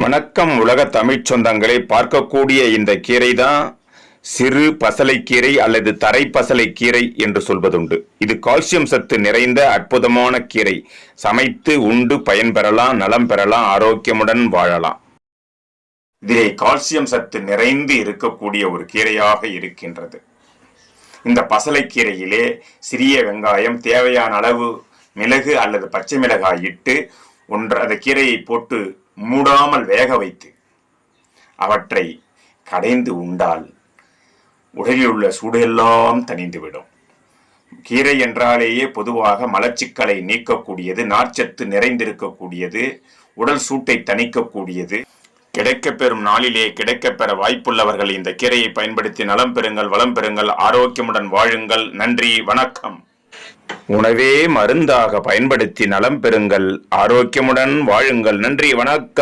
வணக்கம் உலக தமிழ்ச் சொந்தங்களை. பார்க்கக்கூடிய இந்த கீரை தான் சிறு பசலைக்கீரை அல்லது தரை பசலைக்கீரை என்று சொல்வதுண்டு. இது கால்சியம் சத்து நிறைந்த அற்புதமான கீரை. சமைத்து உண்டு பயன்பெறலாம், நலம் பெறலாம், ஆரோக்கியமுடன் வாழலாம். இதிலே கால்சியம் சத்து நிறைந்து இருக்கக்கூடிய ஒரு கீரையாக இருக்கின்றது. இந்த பசலைக்கீரையிலே சிறிய வெங்காயம், தேவையான அளவு மிளகு அல்லது பச்சை மிளகாய் இட்டு அந்த கீரையை போட்டு மூடாமல் வேக வைத்து அவற்றை கடைந்து உண்டால் உடலில் உள்ள சூடெல்லாம் தணிந்துவிடும். கீரை என்றாலேயே பொதுவாக மலச்சிக்கலை நீக்கக்கூடியது, நார்ச்சத்து நிறைந்திருக்கக்கூடியது, உடல் சூட்டை தணிக்கக்கூடியது. கிடைக்கப்பெறும் நாளிலே கிடைக்கப்பெற வாய்ப்புள்ளவர்கள் இந்த கீரையை பயன்படுத்தி நலம் பெறுங்கள், வளம் பெறுங்கள், ஆரோக்கியமுடன் வாழுங்கள். நன்றி, வணக்கம். உணவே மருந்தாக பயன்படுத்தி நலம் பெறுங்கள், ஆரோக்கியமுடன் வாழுங்கள். நன்றி, வணக்கம்.